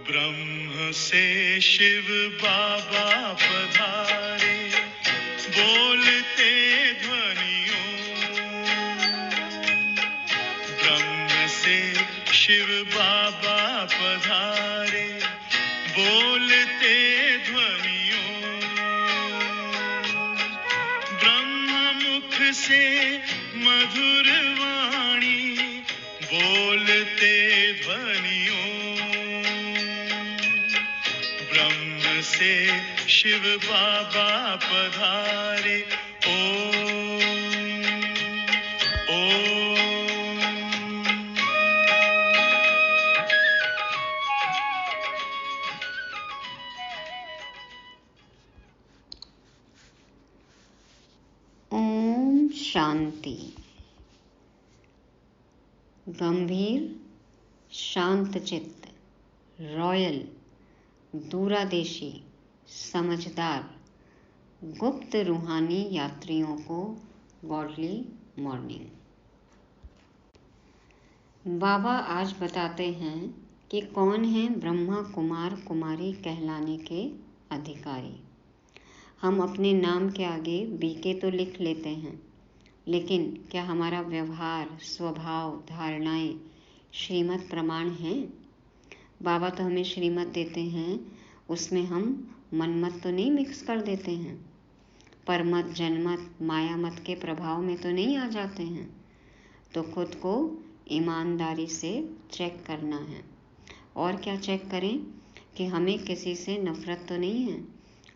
ब्रह्म से शिव बाबा पधारे, बोलते ध्वनियों। ब्रह्म से शिव बाबा पधारे, बोलते ध्वनियों। ब्रह्म मुख से मधुर वाणी, बोलते ध्वनियों। ब्रह्म से शिव बाबा पधारे, ओम ओम शांति। गंभीर, शांतचित्त, रॉयल, दूरदेशी, समझदार, गुप्त रूहानी यात्रियों को गॉडली मॉर्निंग। बाबा आज बताते हैं कि कौन है ब्रह्मा कुमार कुमारी कहलाने के अधिकारी। हम अपने नाम के आगे बीके तो लिख लेते हैं, लेकिन क्या हमारा व्यवहार, स्वभाव, धारणाएं श्रीमत प्रमाण हैं? बाबा तो हमें श्रीमत देते हैं, उसमें हम मनमत तो नहीं मिक्स कर देते हैं, परमत, जनमत, मायामत के प्रभाव में तो नहीं आ जाते हैं। तो खुद को ईमानदारी से चेक करना है। और क्या चेक करें कि हमें किसी से नफरत तो नहीं है,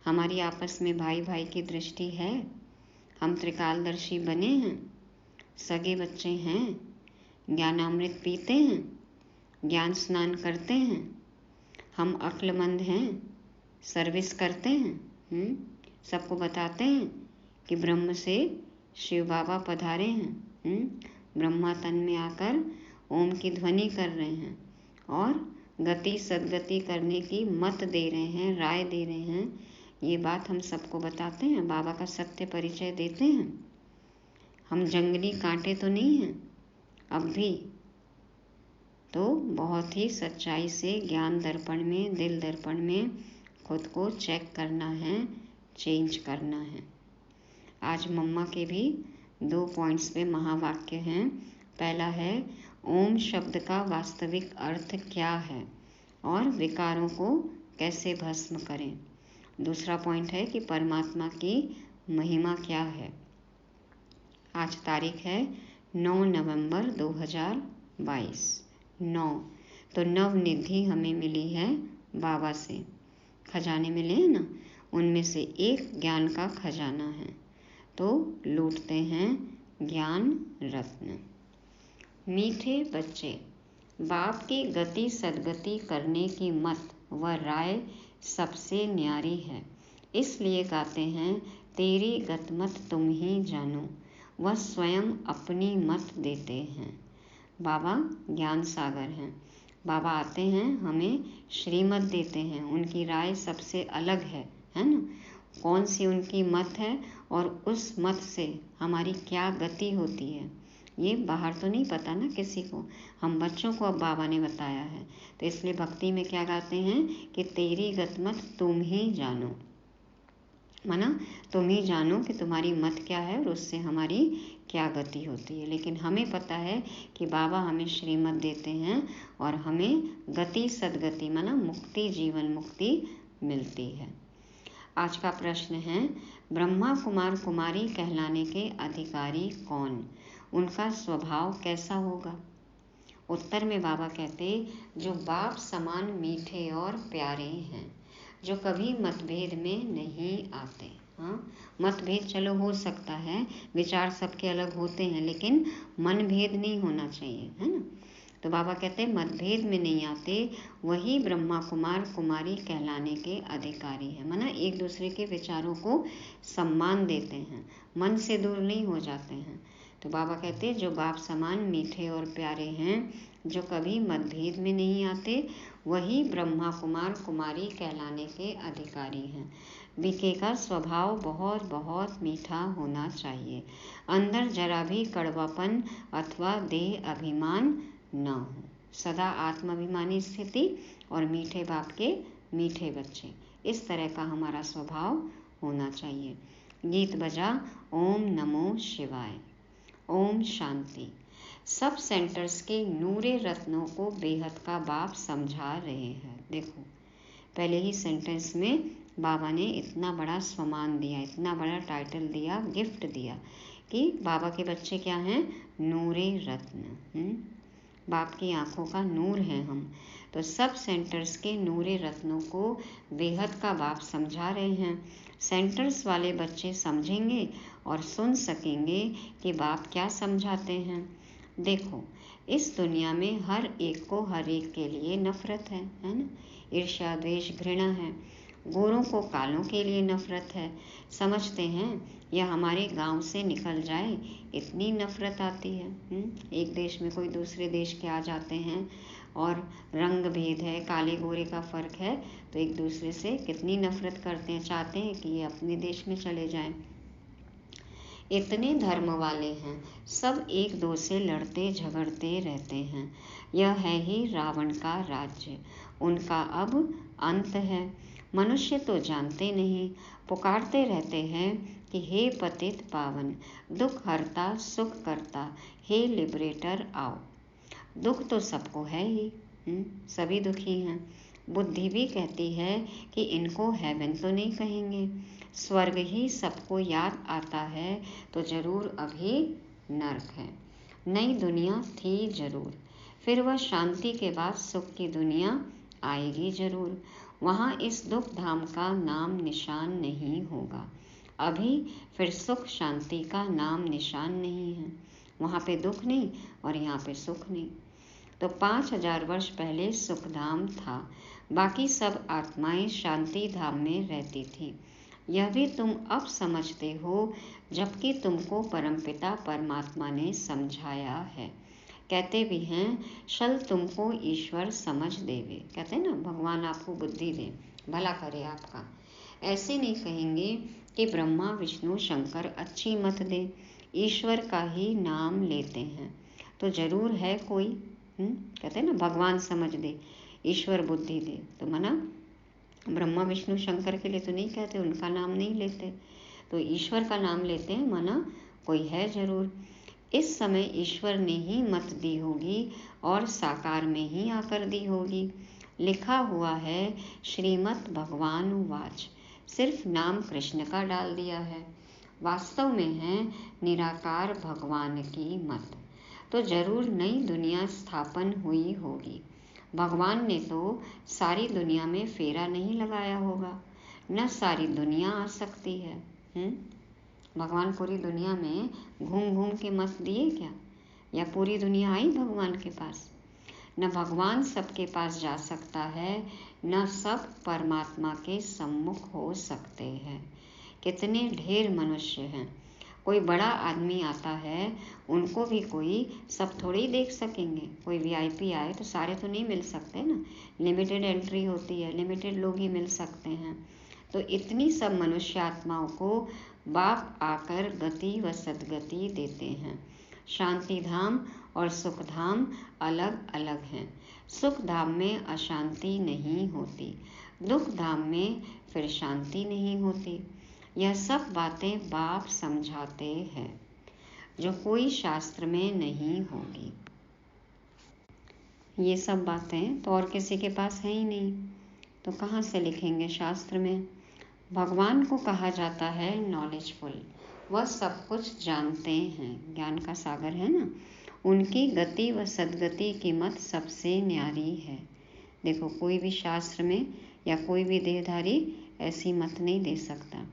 हमारी आपस में भाई भाई की दृष्टि है, हम त्रिकालदर्शी बने हैं, सगे बच्चे हैं, ज्ञानामृत पीते हैं, ज्ञान स्नान करते हैं, हम अक्लमंद हैं, सर्विस करते हैं, सबको बताते हैं कि ब्रह्म से शिव बाबा पधारे हैं, ब्रह्मा तन में आकर ओम की ध्वनि कर रहे हैं और गति सदगति करने की मत दे रहे हैं, राय दे रहे हैं। ये बात हम सबको बताते हैं, बाबा का सत्य परिचय देते हैं। हम जंगली कांटे तो नहीं हैं अब भी, तो बहुत ही सच्चाई से ज्ञान दर्पण में, दिल दर्पण में खुद को चेक करना है, चेंज करना है। आज मम्मा के भी 2 पॉइंट्स पे महावाक्य हैं। पहला है ओम शब्द का वास्तविक अर्थ क्या है और विकारों को कैसे भस्म करें। दूसरा पॉइंट है कि परमात्मा की महिमा क्या है। आज तारीख है 9 नवंबर 2022। 9 तो नवनिधि हमें मिली है बाबा से। खजाने मिले हैं ना, उनमें से एक ज्ञान का खजाना है, तो लूटते हैं ज्ञान रत्न। मीठे बच्चे, बाप की गति सदगति करने की मत व राय सबसे न्यारी है, इसलिए गाते हैं तेरी गतमत तुम ही जानो, वह स्वयं अपनी मत देते हैं। बाबा ज्ञान सागर हैं। बाबा आते हैं, हमें श्रीमत देते हैं, उनकी राय सबसे अलग है ना। कौन सी उनकी मत है और उस मत से हमारी क्या गति होती है, ये बाहर तो नहीं पता ना किसी को। हम बच्चों को अब बाबा ने बताया है, तो इसलिए भक्ति में क्या गाते हैं कि तेरी गतमत तुम ही जानो, माना तुम ही जानो कि तुम्हारी मत क्या है और उससे हमारी क्या गति होती है। लेकिन हमें पता है कि बाबा हमें श्रीमत देते हैं और हमें गति सदगति, माना मुक्ति, जीवन मुक्ति मिलती है। आज का प्रश्न है ब्रह्मा कुमार कुमारी कहलाने के अधिकारी कौन, उनका स्वभाव कैसा होगा। उत्तर में बाबा कहते जो बाप समान मीठे और प्यारे हैं, जो कभी मतभेद में नहीं आते। हाँ, मतभेद चलो हो सकता है, विचार सबके अलग होते हैं, लेकिन मन भेद नहीं होना चाहिए, है ना। तो बाबा कहते मतभेद में नहीं आते, वही ब्रह्मा कुमार कुमारी कहलाने के अधिकारी है। माना एक दूसरे के विचारों को सम्मान देते हैं, मन से दूर नहीं हो जाते हैं। तो बाबा कहते हैं जो बाप समान मीठे और प्यारे हैं, जो कभी मतभेद में नहीं आते, वही ब्रह्मा कुमार कुमारी कहलाने के अधिकारी हैं। बीके का स्वभाव बहुत बहुत मीठा होना चाहिए। अंदर जरा भी कड़वापन अथवा देह अभिमान न हो। सदा आत्माभिमानी स्थिति और मीठे बाप के मीठे बच्चे, इस तरह का हमारा स्वभाव होना चाहिए। गीत बजा ओम नमो शिवाय। ओम शांति। सब सेंटर्स के नूरे रत्नों को बेहद का बाप समझा रहे हैं। देखो पहले ही सेंटेंस में बाबा ने इतना बड़ा सम्मान दिया, इतना बड़ा टाइटल दिया, गिफ्ट दिया कि बाबा के बच्चे क्या हैं? नूरे रत्न। बाप की आंखों का नूर है हम। तो सब सेंटर्स के नूरे रत्नों को बेहद का बाप समझा रहे हैं। सेंटर्स वाले बच्चे समझेंगे और सुन सकेंगे कि बाप क्या समझाते हैं। देखो इस दुनिया में हर एक को हर एक के लिए नफरत है ना? ईर्ष्या द्वेष घृणा है। गोरों को कालों के लिए नफरत है। समझते हैं यह हमारे गांव से निकल जाए, इतनी नफरत आती है। एक देश में कोई दूसरे देश के आ जाते हैं और रंग भेद है, काले गोरे का फ़र्क है, तो एक दूसरे से कितनी नफरत करते हैं, चाहते हैं कि ये अपने देश में चले जाएं। इतने धर्म वाले हैं, सब एक दो से लड़ते झगड़ते रहते हैं। यह है ही रावण का राज्य, उनका अब अंत है। मनुष्य तो जानते नहीं, पुकारते रहते हैं कि हे पतित पावन, दुख हरता सुख करता, हे लिबरेटर आओ। दुख तो सबको है ही, सभी दुखी हैं। बुद्धि भी कहती है कि इनको हेवन तो नहीं कहेंगे, स्वर्ग ही सबको याद आता है, तो जरूर अभी नर्क है। नई दुनिया थी जरूर, फिर वह शांति के बाद सुख की दुनिया आएगी जरूर। वहाँ इस दुख धाम का नाम निशान नहीं होगा। अभी फिर सुख शांति का नाम निशान नहीं है। वहाँ पे दुख नहीं और यहाँ पे सुख नहीं। तो 5000 वर्ष पहले सुख धाम था, बाकी सब आत्माएं शांति धाम में रहती थी। यह भी तुम अब समझते हो, जबकि तुमको परमपिता परमात्मा ने समझाया है। कहते भी हैं शल तुमको ईश्वर समझ देवे। कहते हैं ना, भगवान आपको बुद्धि दे, भला करे आपका। ऐसे नहीं कहेंगे कि ब्रह्मा विष्णु शंकर अच्छी मत दे, ईश्वर का ही नाम लेते हैं तो जरूर है कोई। कहते हैं ना, भगवान समझ दे, ईश्वर बुद्धि दे, तो मना ब्रह्मा विष्णु शंकर के लिए तो नहीं कहते, उनका नाम नहीं लेते, तो ईश्वर का नाम लेते हैं, माना कोई है जरूर। इस समय ईश्वर ने ही मत दी होगी और साकार में ही आकर दी होगी। लिखा हुआ है श्रीमद् भगवान वाच, सिर्फ नाम कृष्ण का डाल दिया है, वास्तव में है निराकार भगवान की मत। तो जरूर नई दुनिया स्थापन हुई होगी। भगवान ने तो सारी दुनिया में फेरा नहीं लगाया होगा, न सारी दुनिया आ सकती है। भगवान पूरी दुनिया में घूम घूम के मत दिए क्या? या पूरी दुनिया आई भगवान के पास? न भगवान सबके पास जा सकता है, न सब परमात्मा के सम्मुख हो सकते हैं। कितने ढेर मनुष्य हैं। कोई बड़ा आदमी आता है, उनको भी कोई सब थोड़ी देख सकेंगे। कोई वीआईपी आए तो सारे तो नहीं मिल सकते ना, लिमिटेड एंट्री होती है, लिमिटेड लोग ही मिल सकते हैं। तो इतनी सब मनुष्य आत्माओं को बाप आकर गति व सद्गति देते हैं। शांति धाम और सुख धाम अलग अलग हैं। सुख धाम में अशांति नहीं होती, दुख धाम में फिर शांति नहीं होती। यह सब बातें बाप समझाते हैं, जो कोई शास्त्र में नहीं होगी। ये सब बातें तो और किसी के पास है ही नहीं, तो कहाँ से लिखेंगे शास्त्र में? भगवान को कहा जाता है नॉलेजफुल, वह सब कुछ जानते हैं, ज्ञान का सागर है ना। उनकी गति व सद्गति की मत सबसे न्यारी है। देखो कोई भी शास्त्र में या कोई भी देहधारी ऐसी मत नहीं दे सकता।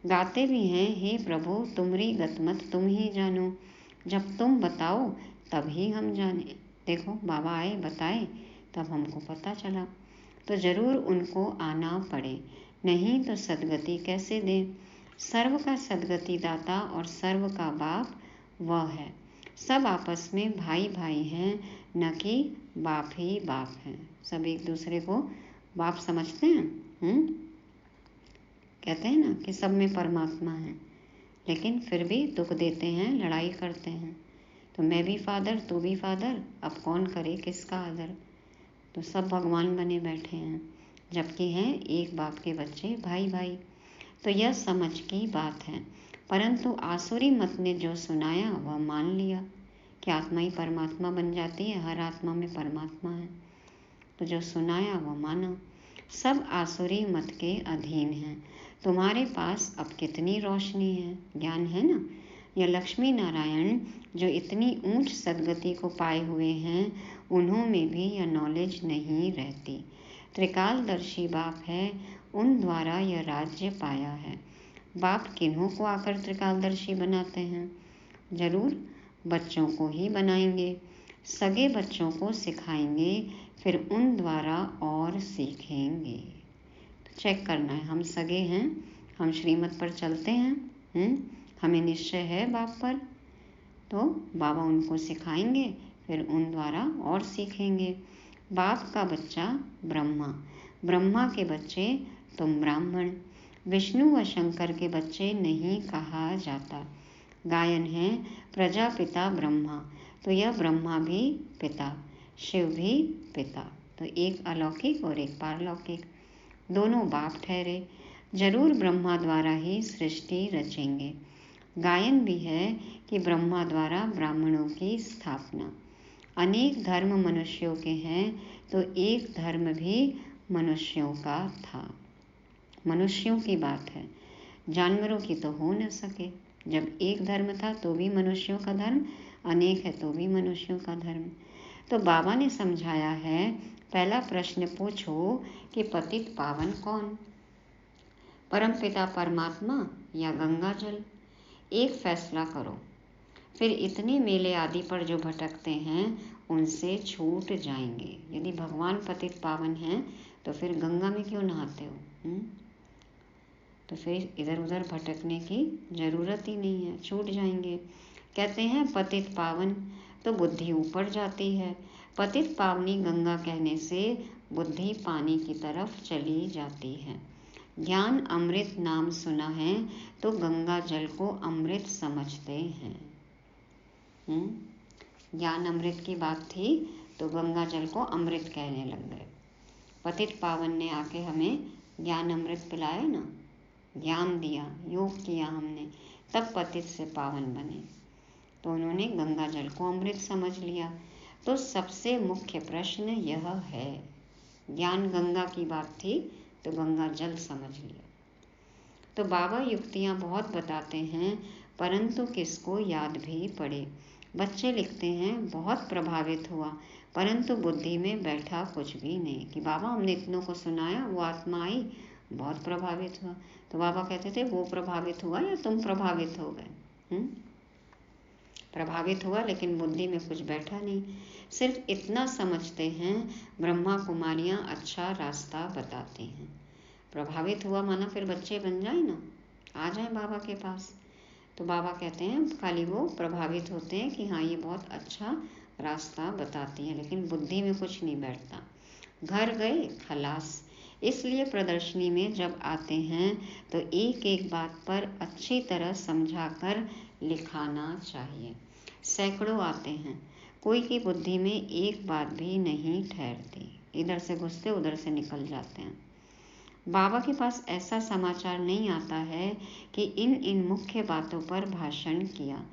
गाते भी हैं, हे प्रभु तुम्हारी गतमत तुम ही जानो, जब तुम बताओ तभी हम जाने। देखो बाबा आए बताए तब हमको पता चला, तो जरूर उनको आना पड़े, नहीं तो सद्गति कैसे दें? सर्व का सद्गति दाता और सर्व का बाप वह है। सब आपस में भाई भाई हैं, न कि बाप ही बाप हैं। सब एक दूसरे को बाप समझते हैं। कहते हैं ना कि सब में परमात्मा है, लेकिन फिर भी दुख देते हैं, लड़ाई करते हैं। तो मैं भी फादर, तू भी फादर, अब कौन करे किसका आदर। तो सब भगवान बने बैठे हैं, जबकि हैं एक बाप के बच्चे, भाई भाई। तो यह समझ की बात है। परंतु आसुरी मत ने जो सुनाया वह मान लिया कि आत्मा ही परमात्मा बन जाती है, हर आत्मा में परमात्मा है। तो जो सुनाया वो माना। सब आसुरी मत के अधीन हैं। तुम्हारे पास अब कितनी रोशनी है, ज्ञान है ना। यह लक्ष्मी नारायण जो इतनी ऊंच सदगति को पाए हुए हैं, उन्हों में भी यह नॉलेज नहीं रहती। त्रिकालदर्शी बाप है, उन द्वारा यह राज्य पाया है। बाप किन्हों को आकर त्रिकालदर्शी बनाते हैं? जरूर बच्चों को ही बनाएंगे। सगे बच्चों को सिखाएंगे, फिर उन द्वारा और सीखेंगे। तो चेक करना है, हम सगे हैं, हम श्रीमत पर चलते हैं, हमें निश्चय है बाप पर, तो बाबा उनको सिखाएंगे, फिर उन द्वारा और सीखेंगे। बाप का बच्चा ब्रह्मा, ब्रह्मा के बच्चे तुम ब्राह्मण। विष्णु व शंकर के बच्चे नहीं कहा जाता। गायन है प्रजापिता ब्रह्मा, तो यह ब्रह्मा भी पिता, शिव भी पिता। तो एक अलौकिक और एक पारलौकिक, दोनों बाप ठहरे। जरूर ब्रह्मा द्वारा ही सृष्टि रचेंगे। गायन भी है कि ब्रह्मा द्वारा ब्राह्मणों की स्थापना। अनेक धर्म मनुष्यों के हैं, तो एक धर्म भी मनुष्यों का था। मनुष्यों की बात है, जानवरों की तो हो न सके। जब एक धर्म था तो भी मनुष्यों का धर्म, अनेक है तो भी मनुष्यों का धर्म। तो बाबा ने समझाया है, पहला प्रश्न पूछो कि पतित पावन कौन, परमपिता परमात्मा या गंगा जल? एक फैसला करो। फिर इतने मेले आदि पर जो भटकते हैं उनसे छूट जाएंगे। यदि भगवान पतित पावन हैं तो फिर गंगा में क्यों नहाते हो? तो फिर इधर उधर भटकने की जरूरत ही नहीं है, छूट जाएंगे। कहते हैं पतित पावन, तो बुद्धि ऊपर जाती है। पतित पावनी गंगा कहने से बुद्धि पानी की तरफ चली जाती है। ज्ञान अमृत नाम सुना है तो गंगा जल को अमृत समझते हैं। ज्ञान अमृत की बात थी तो गंगा जल को अमृत कहने लग गए। पतित पावन ने आके हमें ज्ञान अमृत पिलाया ना, ज्ञान दिया, योग किया हमने, तब पतित से पावन बने। तो उन्होंने गंगा जल को अमृत समझ लिया। तो सबसे मुख्य प्रश्न यह है, ज्ञान गंगा की बात थी तो गंगा जल समझ लिया। तो बाबा युक्तियाँ बहुत बताते हैं, परंतु किसको याद भी पड़े। बच्चे लिखते हैं बहुत प्रभावित हुआ, परंतु बुद्धि में बैठा कुछ भी नहीं। कि बाबा हमने इतनों को सुनाया, वो आत्मा आई, बहुत प्रभावित हुआ। तो बाबा कहते थे वो प्रभावित हुआ या तुम प्रभावित हो गए? प्रभावित हुआ लेकिन बुद्धि में कुछ बैठा नहीं। सिर्फ इतना समझते हैं ब्रह्मा कुमारियाँ अच्छा रास्ता बताती हैं। प्रभावित हुआ माना फिर बच्चे बन जाए ना, आ जाए बाबा के पास। तो बाबा कहते हैं खाली वो प्रभावित होते हैं कि हाँ ये बहुत अच्छा रास्ता बताती हैं, लेकिन बुद्धि में कुछ नहीं बैठता। घर गए खलास। इसलिए प्रदर्शनी में जब आते हैं तो एक एक बात पर अच्छी तरह समझाकर लिखाना चाहिए। सैकड़ों आते हैं, कोई की बुद्धि में एक बात भी नहीं ठहरती, इधर से घुसते उधर से निकल जाते हैं। बाबा के पास ऐसा समाचार नहीं आता है कि इन मुख्य बातों पर भाषण किया।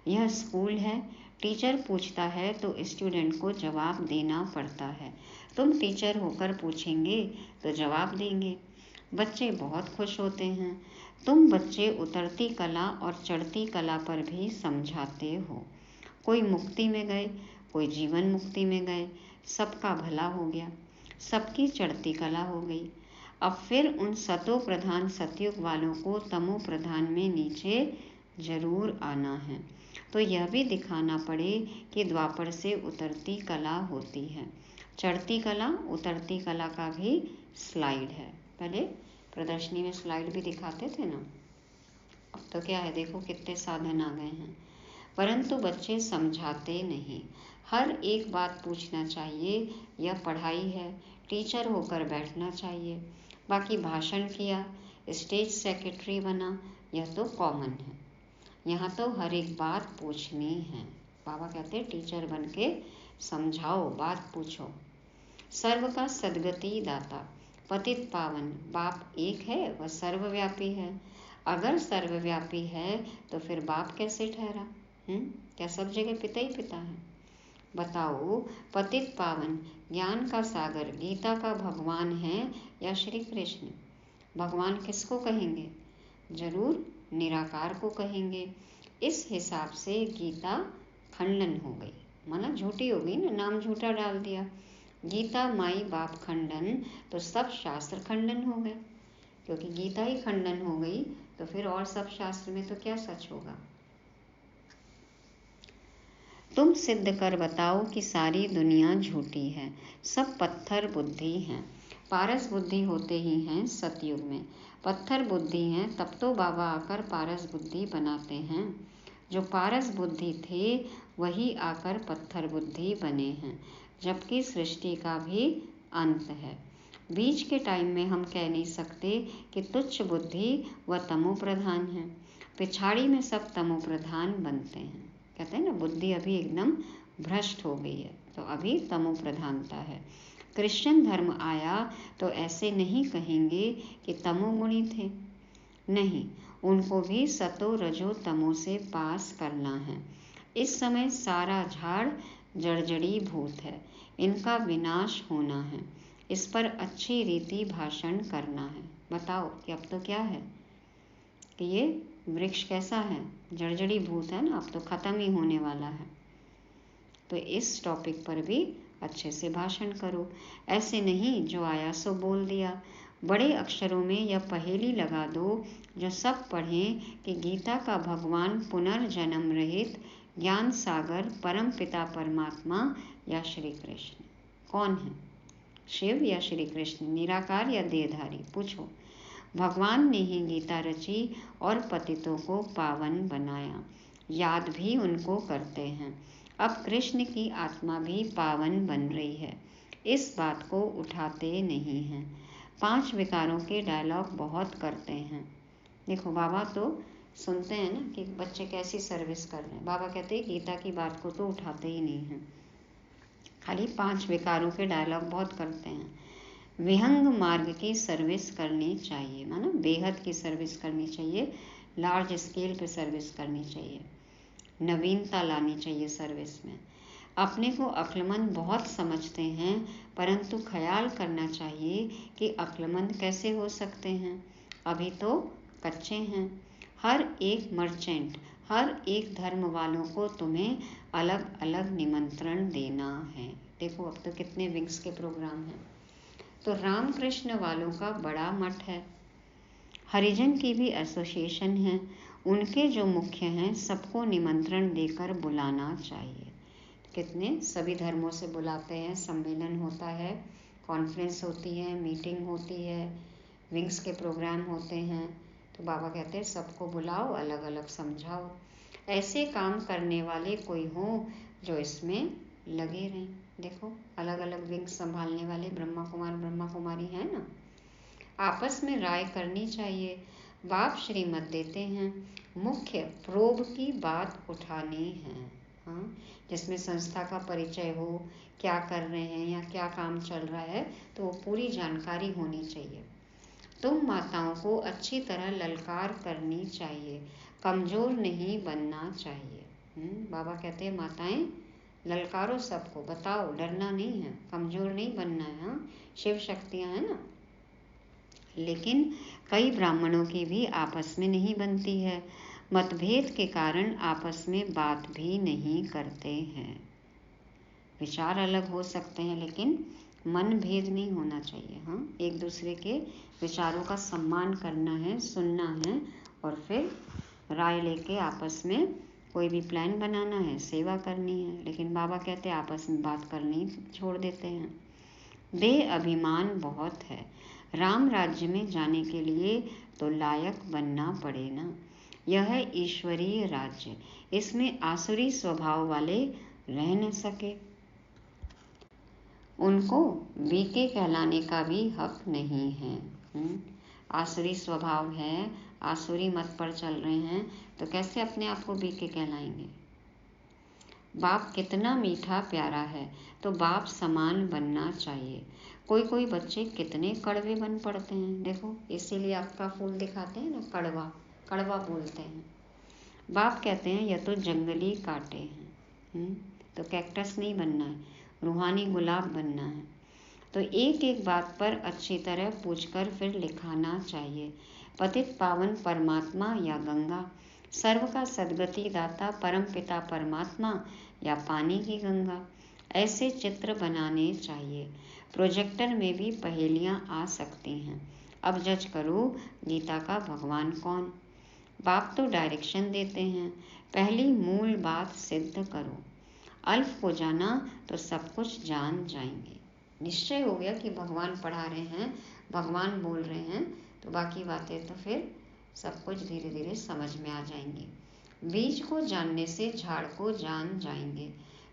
यह स्कूल है, टीचर पूछता है तो स्टूडेंट को जवाब देना पड़ता है। तुम टीचर होकर पूछेंगे तो जवाब देंगे। बच्चे बहुत खुश होते हैं। तुम बच्चे उतरती कला और चढ़ती कला पर भी समझाते हो। कोई मुक्ति में गए, कोई जीवन मुक्ति में गए, सबका भला हो गया, सबकी चढ़ती कला हो गई। अब फिर उन सतो प्रधान सतयुग वालों को तमो प्रधान में नीचे जरूर आना है। तो यह भी दिखाना पड़े कि द्वापर से उतरती कला होती है। चढ़ती कला उतरती कला का भी स्लाइड है। पहले प्रदर्शनी में स्लाइड भी दिखाते थे ना, अब तो क्या है, देखो कितने साधन आ गए हैं। परंतु बच्चे समझाते नहीं। हर एक बात पूछना चाहिए, यह पढ़ाई है, टीचर होकर बैठना चाहिए। बाकी भाषण किया, स्टेज सेक्रेटरी बना, यह तो कॉमन है। यहाँ तो हर एक बात पूछनी है। बाबा कहते हैं टीचर बन के समझाओ, बात पूछो। सर्व का सद्गति दाता, पतित पावन, बाप एक है, वह सर्वव्यापी है। अगर सर्वव्यापी है तो फिर बाप कैसे ठहरा? क्या सब जगह पिता ही पिता है? बताओ, पतित पावन, ज्ञान का सागर, गीता का भगवान है या श्री कृष्ण? भगवान किसको कहेंगे? जरूर निराकार को कहेंगे। इस हिसाब से गीता खंडन हो गई, माना झूठी हो गई ना, नाम झूठा डाल दिया। गीता माई बाप खंडन, तो सब शास्त्र खंडन हो गए। क्योंकि गीता ही खंडन हो गई तो फिर और सब शास्त्र में तो क्या सच होगा? तुम सिद्ध कर बताओ कि सारी दुनिया झूठी है, सब पत्थर बुद्धि हैं। पारस बुद्धि होते ही हैं सतयुग में, पत्थर बुद्धि हैं तब तो बाबा आकर पारस बुद्धि बनाते हैं। जो पारस बुद्धि थे वही आकर पत्थर बुद्धि बने हैं, जबकि सृष्टि का भी अंत है। बीच के टाइम में हम कह नहीं सकते कि तुच्छ बुद्धि व तमो प्रधान है। पिछाड़ी में सब तमो प्रधान बनते हैं। कहते हैं ना, बुद्धि अभी एकदम भ्रष्ट हो गई है तो अभी तमो प्रधानता है। क्रिश्चियन धर्म आया तो ऐसे नहीं कहेंगे कि तमोगुणी थे, नहीं, उनको भी सतो रजो तमो से पास करना है। इस समय सारा झाड़ जड़जड़ी भूत है, इनका विनाश होना है। इस पर अच्छी रीति भाषण करना है। बताओ कि अब तो क्या है कि ये वृक्ष कैसा है? जड़जड़ी भूत है ना, अब तो खत्म ही होने वाला है। तो इस टॉपिक पर भी अच्छे से भाषण करो। ऐसे नहीं जो आया सो बोल दिया। बड़े अक्षरों में यह पहेली लगा दो जो सब पढ़ें कि गीता का भगवान पुनर्जन्म रहित ज्ञान सागर परम पिता परमात्मा या श्री कृष्ण कौन है? शिव या श्री कृष्ण? निराकार या देहधारी? पूछो। भगवान ने ही गीता रची और पतितों को पावन बनाया, याद भी उनको करते हैं। अब कृष्ण की आत्मा भी पावन बन रही है, इस बात को उठाते नहीं हैं। 5 विकारों के डायलॉग बहुत करते हैं। देखो, बाबा तो सुनते हैं ना कि बच्चे कैसी सर्विस कर रहे हैं। बाबा कहते हैं गीता की बात को तो उठाते ही नहीं हैं, खाली 5 विकारों के डायलॉग बहुत करते हैं। विहंग मार्ग की सर्विस करनी चाहिए, माना बेहद की सर्विस करनी चाहिए, लार्ज स्केल पे सर्विस करनी चाहिए, नवीनता लानी चाहिए सर्विस में। अपने को अक्लमंद बहुत समझते हैं, परंतु ख्याल करना चाहिए कि अक्लमंद कैसे हो सकते हैं, अभी तो कच्चे हैं। हर एक मर्चेंट, हर एक धर्म वालों को तुम्हें अलग अलग निमंत्रण देना है। देखो अब तो कितने विंग्स के प्रोग्राम हैं। तो रामकृष्ण वालों का बड़ा मठ है, हरिजन की भी एसोसिएशन है, उनके जो मुख्य हैं सबको निमंत्रण देकर बुलाना चाहिए। कितने सभी धर्मों से बुलाते हैं, सम्मेलन होता है, कॉन्फ्रेंस होती है, मीटिंग होती है, विंग्स के प्रोग्राम होते हैं। तो बाबा कहते हैं सबको बुलाओ, अलग अलग समझाओ। ऐसे काम करने वाले कोई हो जो इसमें लगे रहें। देखो अलग अलग विंग्स संभालने वाले ब्रह्मा कुमार ब्रह्मा कुमारी हैं ना, आपस में राय करनी चाहिए। बाप श्रीमत देते हैं, मुख्य प्रोब की बात उठानी है। हाँ, जिसमें संस्था का परिचय हो, क्या कर रहे हैं या क्या काम चल रहा है, तो वो पूरी जानकारी होनी चाहिए। तुम माताओं को अच्छी तरह ललकार करनी चाहिए, कमज़ोर नहीं बनना चाहिए। बाबा कहते हैं माताएं ललकारो सबको, बताओ, डरना नहीं है, कमज़ोर नहीं बनना है। हाँ, शिव शक्तियाँ हैं ना। लेकिन कई ब्राह्मणों की भी आपस में नहीं बनती है, मतभेद के कारण आपस में बात भी नहीं करते हैं। विचार अलग हो सकते हैं लेकिन मन भेद नहीं होना चाहिए। हाँ, एक दूसरे के विचारों का सम्मान करना है, सुनना है और फिर राय लेके आपस में कोई भी प्लान बनाना है, सेवा करनी है। लेकिन बाबा कहते हैं आपस में बात करनी छोड़ देते हैं। देह अभिमान बहुत है, राम राज्य में जाने के लिए तो लायक बनना पड़े ना। यह है ईश्वरीय राज्य, इसमें आसुरी स्वभाव वाले रह न सके। उनको बीके कहलाने का भी हक नहीं है। आसुरी स्वभाव है, आसुरी मत पर चल रहे हैं, तो कैसे अपने आप को बीके कहलाएंगे। बाप कितना मीठा प्यारा है, तो बाप समान बनना चाहिए। कोई कोई बच्चे कितने कड़वे बन पड़ते हैं, देखो, इसीलिए आपका फूल दिखाते हैं ना, कड़वा कड़वा बोलते हैं। बाप कहते हैं यह तो जंगली कांटे हैं, तो कैक्टस नहीं बनना है, रूहानी गुलाब बनना है। तो एक एक बात पर अच्छी तरह पूछकर फिर लिखाना चाहिए। पतित पावन परमात्मा या गंगा, सर्व का सद्गति दाता परम पिता परमात्मा या पानी की गंगा, ऐसे चित्र बनाने चाहिए। प्रोजेक्टर में भी पहेलियां आ सकती हैं। अब जज करो गीता का भगवान कौन। बाप तो डायरेक्शन देते हैं, पहली मूल बात सिद्ध करो। अल्फ को जाना तो सब कुछ जान जाएंगे। निश्चय हो गया कि भगवान पढ़ा रहे हैं, भगवान बोल रहे हैं, तो बाकी बातें तो फिर सब कुछ धीरे धीरे समझ में आ जाएंगी। बीज को जानने से झाड़ को जान जाएंगे।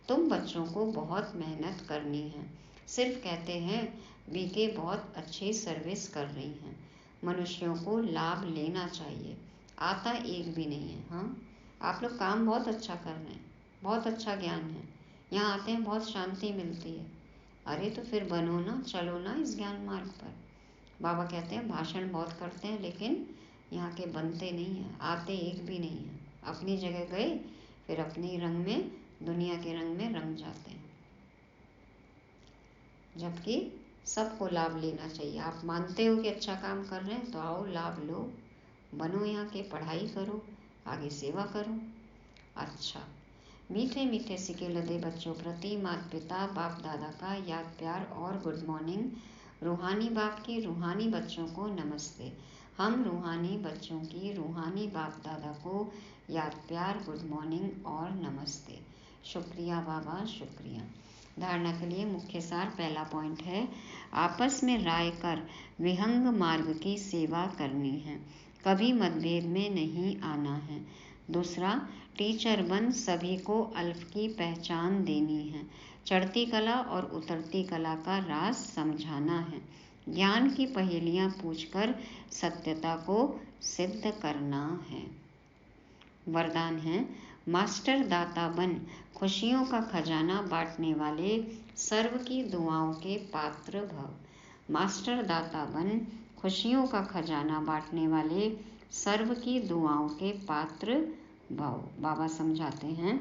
तुम बच्चों को बहुत मेहनत करनी है। सिर्फ कहते हैं बीके बहुत अच्छी सर्विस कर रही हैं। मनुष्यों को लाभ लेना चाहिए, आता एक भी नहीं है। हाँ, आप लोग काम बहुत अच्छा कर रहे हैं, बहुत अच्छा ज्ञान है, यहाँ आते हैं बहुत शांति मिलती है। अरे तो फिर बनो ना, चलो ना इस ज्ञान मार्ग पर। बाबा कहते हैं भाषण बहुत करते हैं, लेकिन यहाँ के बनते नहीं हैं, आते एक भी नहीं है। अपनी जगह गए, फिर अपने रंग में, दुनिया के रंग में रंग जाते हैं। जबकि सबको लाभ लेना चाहिए। आप मानते हो कि अच्छा काम कर रहे हैं, तो आओ लाभ लो, बनो यहाँ के, पढ़ाई करो, आगे सेवा करो। अच्छा, मीठे मीठे सिके लदे बच्चों प्रति माता पिता बाप दादा का याद प्यार और गुड मॉर्निंग। रूहानी बाप की रूहानी बच्चों को नमस्ते। हम रूहानी बच्चों की रूहानी बाप दादा को याद प्यार, गुड मॉर्निंग और नमस्ते। शुक्रिया बाबा, शुक्रिया। धारणा के लिए मुख्य सार, पहला पॉइंट है आपस में राय कर विहंग मार्ग की सेवा करनी है, कभी मतभेद में नहीं आना है। दूसरा, टीचर बन सभी को अल्फ की पहचान देनी है, चढ़ती कला और उतरती कला का राज समझाना है, ज्ञान की पहेलियां पूछकर सत्यता को सिद्ध करना है। वरदान है मास्टर दाता बन खुशियों का खजाना बांटने वाले सर्व की दुआओं के पात्र भव। मास्टर दाता बन खुशियों का खजाना बांटने वाले सर्व की दुआओं के पात्र भव। बाबा समझाते हैं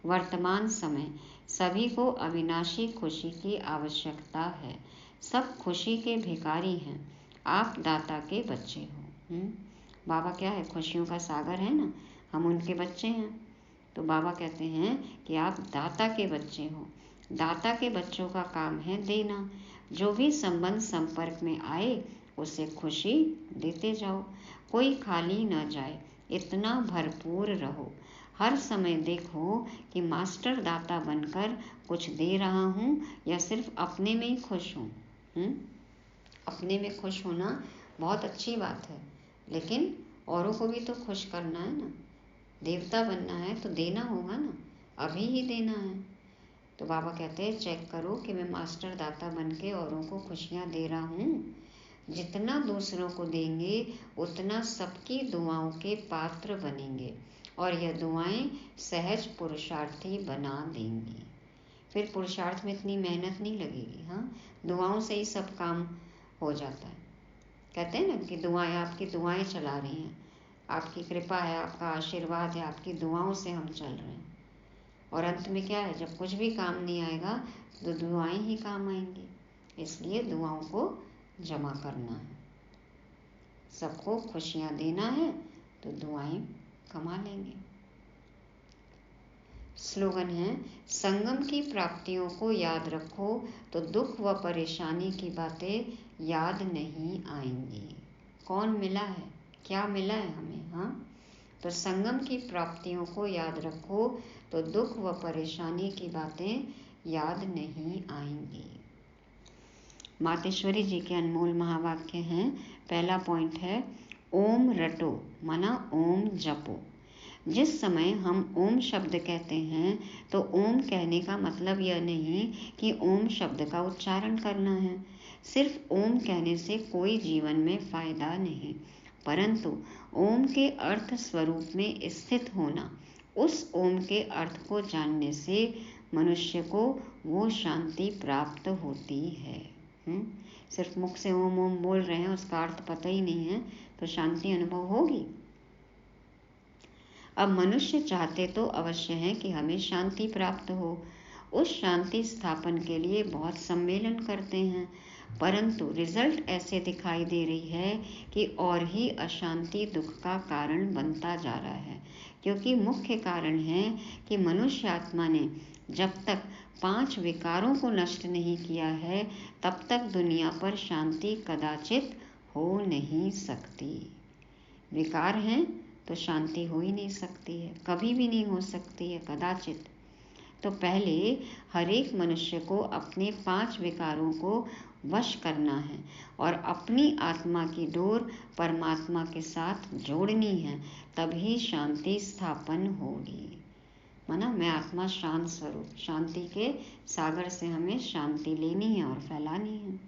वर्तमान समय सभी को अविनाशी खुशी की आवश्यकता है। सब खुशी के भिखारी हैं, आप दाता के बच्चे हो। बाबा क्या है, खुशियों का सागर है ना, हम उनके बच्चे हैं। तो बाबा कहते हैं कि आप दाता के बच्चे हो। दाता के बच्चों का काम है देना। जो भी संबंध संपर्क में आए उसे खुशी देते जाओ, कोई खाली न जाए, इतना भरपूर रहो। हर समय देखो कि मास्टर दाता बनकर कुछ दे रहा हूँ या सिर्फ अपने में ही खुश हूँ। अपने में खुश होना बहुत अच्छी बात है, लेकिन औरों को भी तो खुश करना है ना। देवता बनना है तो देना होगा ना, अभी ही देना है। तो बाबा कहते हैं चेक करो कि मैं मास्टर दाता बन के औरों को खुशियाँ दे रहा हूँ। जितना दूसरों को देंगे उतना सबकी दुआओं के पात्र बनेंगे और यह दुआएं सहज पुरुषार्थी बना देंगी। फिर पुरुषार्थ में इतनी मेहनत नहीं लगेगी। हाँ, दुआओं से ही सब काम हो जाता है। कहते हैं ना कि दुआएं, आपकी दुआएं चला रही हैं, आपकी कृपा है, आपका आशीर्वाद है, आपकी दुआओं से हम चल रहे हैं। और अंत में क्या है, जब कुछ भी काम नहीं आएगा तो दुआएं ही काम आएंगी। इसलिए दुआओं को जमा करना है, सबको खुशियाँ देना है, तो दुआएं कमा लेंगे। स्लोगन है संगम की प्राप्तियों को याद रखो तो दुख व परेशानी की बातें याद नहीं आएंगी। कौन मिला है, क्या मिला है हमें। हाँ, तो संगम की प्राप्तियों को याद रखो तो दुख व परेशानी की बातें याद नहीं आएंगी। मातेश्वरी जी के अनमोल महावाक्य हैं। पहला पॉइंट है ओम रटो माना ओम जपो। जिस समय हम ओम शब्द कहते हैं तो ओम कहने का मतलब यह नहीं कि ओम शब्द का उच्चारण करना है। सिर्फ ओम कहने से कोई जीवन में फायदा नहीं, परंतु ओम के अर्थ स्वरूप में स्थित होना, उस ओम के अर्थ को जानने से मनुष्य को वो शांति प्राप्त होती है। सिर्फ मुख से ओम ओम बोल रहे हैं, उसका अर्थ पता ही नहीं है, तो शांति अनुभव होगी? अब मनुष्य चाहते तो अवश्य है कि हमें शांति प्राप्त हो। उस शांति स्थापन के लिए बहुत सम्मेलन करते हैं, परंतु रिजल्ट ऐसे दिखाई दे रही है कि और ही अशांति दुख का कारण बनता जा रहा है। क्योंकि मुख्य कारण है कि मनुष्य आत्मा ने जब तक 5 विकारों को नष्ट नहीं किया है, तब तक दुनिया पर शांति कदाचित हो नहीं सकती। विकार हैं तो शांति हो ही नहीं सकती है, कभी भी नहीं हो सकती है, कदाचित। तो पहले हर एक मनुष्य को अपने 5 विकारों को वश करना है और अपनी आत्मा की डोर परमात्मा के साथ जोड़नी है, तभी शांति स्थापन होगी। माना मैं आत्मा शांत स्वरूप, शांति के सागर से हमें शांति लेनी है और फैलानी है।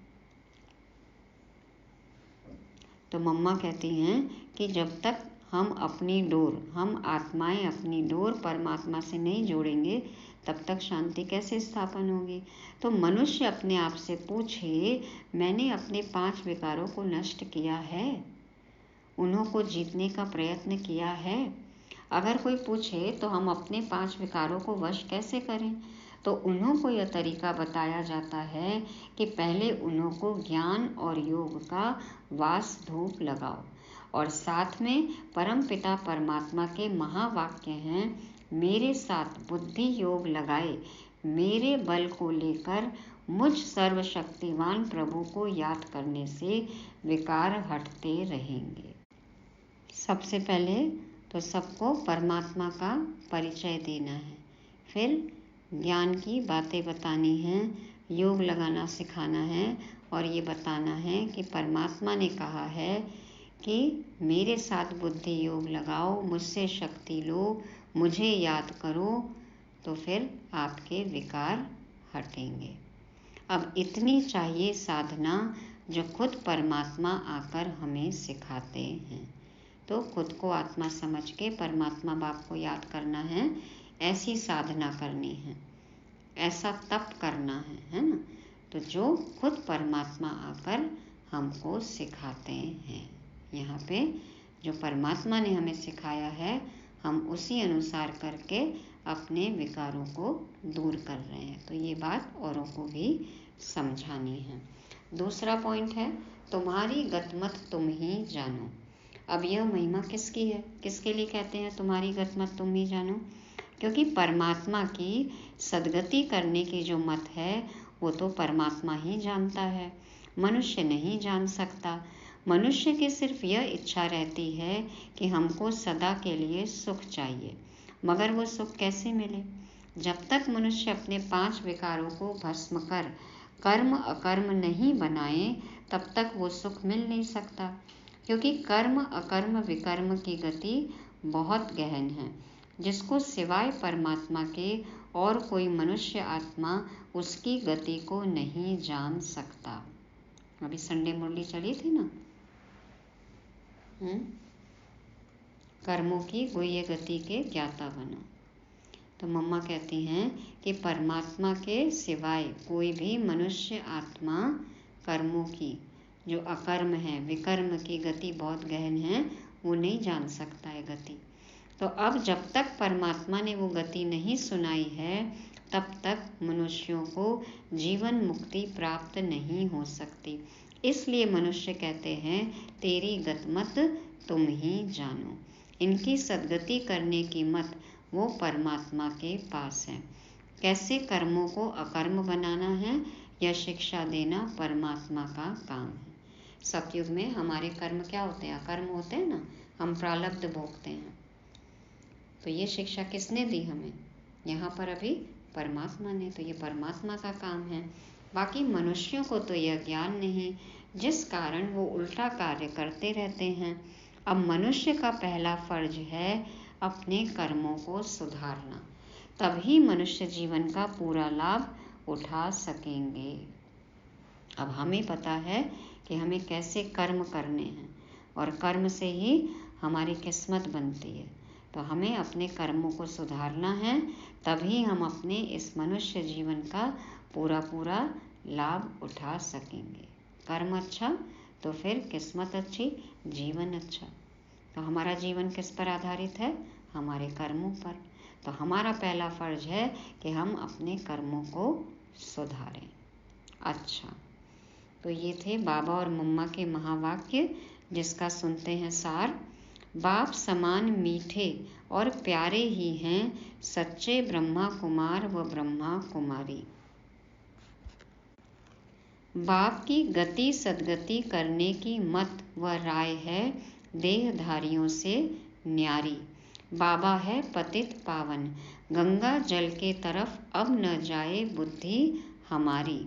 तो मम्मा कहती हैं कि जब तक हम अपनी डोर, हम आत्माएं अपनी डोर परमात्मा से नहीं जोड़ेंगे, तब तक शांति कैसे स्थापन होगी। तो मनुष्य अपने आप से पूछे, मैंने अपने 5 विकारों को नष्ट किया है, उन्हों को जीतने का प्रयत्न किया है? अगर कोई पूछे तो हम अपने 5 विकारों को वश कैसे करें, तो उन्हों को यह तरीका बताया जाता है कि पहले उन्हों को ज्ञान और योग का वास धूप लगाओ, और साथ में परम पिता परमात्मा के महावाक्य हैं, मेरे साथ बुद्धि योग लगाए, मेरे बल को लेकर मुझ सर्वशक्तिवान प्रभु को याद करने से विकार हटते रहेंगे। सबसे पहले तो सबको परमात्मा का परिचय देना है, फिर ज्ञान की बातें बतानी हैं, योग लगाना सिखाना है और ये बताना है कि परमात्मा ने कहा है कि मेरे साथ बुद्धि योग लगाओ, मुझसे शक्ति लो, मुझे याद करो, तो फिर आपके विकार हटेंगे। अब इतनी चाहिए साधना जो खुद परमात्मा आकर हमें सिखाते हैं। तो खुद को आत्मा समझ के परमात्मा बाप को याद करना है, ऐसी साधना करनी है, ऐसा तप करना है ना। तो जो खुद परमात्मा आकर हमको सिखाते हैं, यहाँ पे जो परमात्मा ने हमें सिखाया है, हम उसी अनुसार करके अपने विकारों को दूर कर रहे हैं। तो ये बात औरों को भी समझानी है। दूसरा पॉइंट है, तुम्हारी गतमत तुम ही जानो। अब यह महिमा किसकी है, किसके लिए कहते हैं तुम्हारी गतमत तुम ही जानो? क्योंकि परमात्मा की सद्गति करने की जो मत है वो तो परमात्मा ही जानता है, मनुष्य नहीं जान सकता। मनुष्य की सिर्फ यह इच्छा रहती है कि हमको सदा के लिए सुख चाहिए, मगर वो सुख कैसे मिले? जब तक मनुष्य अपने 5 विकारों को भस्म कर कर्म अकर्म नहीं बनाए, तब तक वो सुख मिल नहीं सकता। क्योंकि कर्म अकर्म विकर्म की गति बहुत गहन है, जिसको सिवाय परमात्मा के और कोई मनुष्य आत्मा उसकी गति को नहीं जान सकता। अभी संडे मुरली चली थी ना, कर्मों की गुह्य गति के ज्ञाता बनो। तो मम्मा कहती हैं कि परमात्मा के सिवाय कोई भी मनुष्य आत्मा कर्मों की, जो अकर्म है, विकर्म की गति बहुत गहन है, वो नहीं जान सकता है गति। तो अब जब तक परमात्मा ने वो गति नहीं सुनाई है, तब तक मनुष्यों को जीवन मुक्ति प्राप्त नहीं हो सकती। इसलिए मनुष्य कहते हैं तेरी गतमत तुम ही जानो। इनकी सद्गति करने की मत वो परमात्मा के पास है। कैसे कर्मों को अकर्म बनाना है, यह शिक्षा देना परमात्मा का काम है। सतयुग में हमारे कर्म क्या होते हैं? अकर्म होते हैं ना, हम प्रारब्ध भोगते हैं। तो ये शिक्षा किसने दी हमें? यहाँ पर अभी परमात्मा ने। तो ये परमात्मा का काम है। बाकी मनुष्यों को तो यह ज्ञान नहीं, जिस कारण वो उल्टा कार्य करते रहते हैं। अब मनुष्य का पहला फर्ज है अपने कर्मों को सुधारना, तभी मनुष्य जीवन का पूरा लाभ उठा सकेंगे। अब हमें पता है कि हमें कैसे कर्म करने हैं और कर्म से ही हमारी किस्मत बनती है। तो हमें अपने कर्मों को सुधारना है, तभी हम अपने इस मनुष्य जीवन का पूरा लाभ उठा सकेंगे। कर्म अच्छा तो फिर किस्मत अच्छी, जीवन अच्छा। तो हमारा जीवन किस पर आधारित है? हमारे कर्मों पर। तो हमारा पहला फर्ज है कि हम अपने कर्मों को सुधारें। अच्छा, तो ये थे बाबा और मम्मा के महावाक्य, जिसका सुनते हैं सार। बाप समान मीठे और प्यारे ही हैं सच्चे ब्रह्मा कुमार व ब्रह्मा कुमारी। बाप की गति सद्गति करने की मत व राय है देहधारियों से न्यारी। बाबा है पतित पावन, गंगा जल के तरफ अब न जाए बुद्धि हमारी।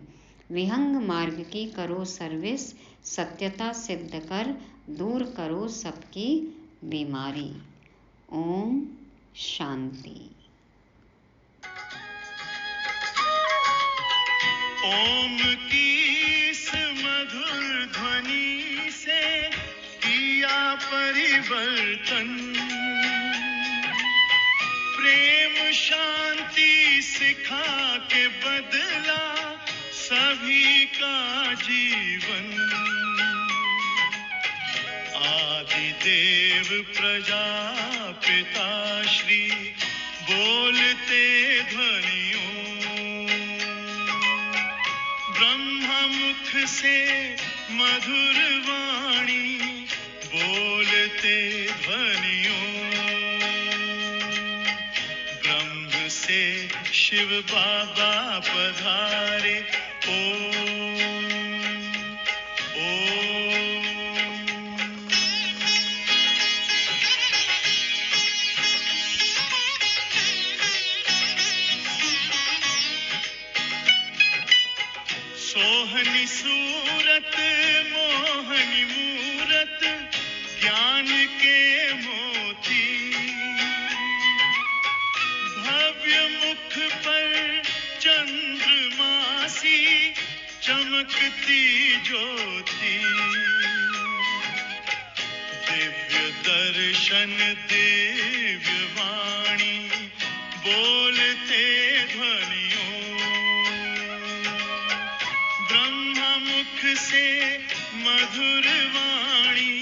विहंग मार्ग की करो सर्विस, सत्यता सिद्ध कर दूर करो सबकी बीमारी। ओम शांति। ओम की इस मधुर ध्वनि से किया परिवर्तन, प्रेम शांति सिखा के बदला सभी का जीवन। आदि देव प्रजापिता श्री बोलते ध्वनियों, ब्रह्मा मुख से मधुर वाणी बोलते ध्वनियों। ब्रह्म से शिव बाबा पधारे। ओम ओम। सोहनी सूरत मोहनी मूरत ज्ञान के मोती, भव्य मुख पर चंद्रमासी चमकती ज्योति। दिव्य दर्शन दिव्य वाणी बोलते ध्वनियों, ब्रह्मा मुख से मधुर वाणी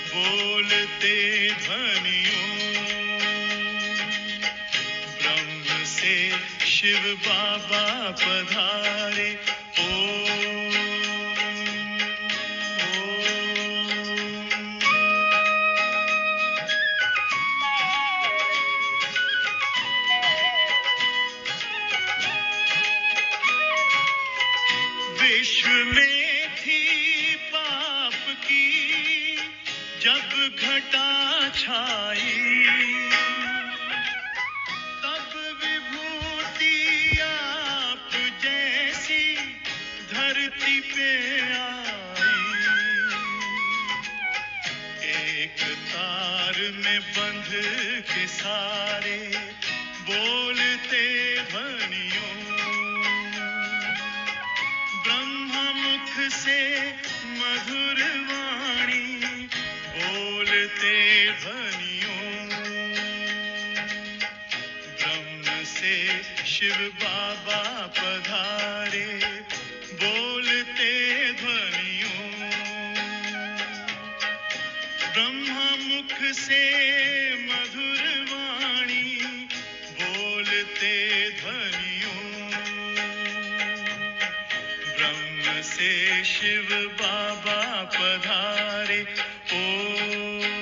बोलते ध्वनियों। ब्रह्म से शिव बाबा पधारे। ओम ओम। विश्व में थी पाप की जब घटा छाई, तब विभूति आप जैसी धरती पे आई। एक तार में बंध के सारे बोलते ध्वनियों, ब्रह्मा मुख से मधुर वाणी बोलते ध्वनियों। ब्रह्म से शिव बाबा पधारे बोलते ध्वनियों। ब्रह्मा मुख से मधुर वाणी बोलते ध्वनियों। ब्रह्म से शिव बाबा पधारे। ओम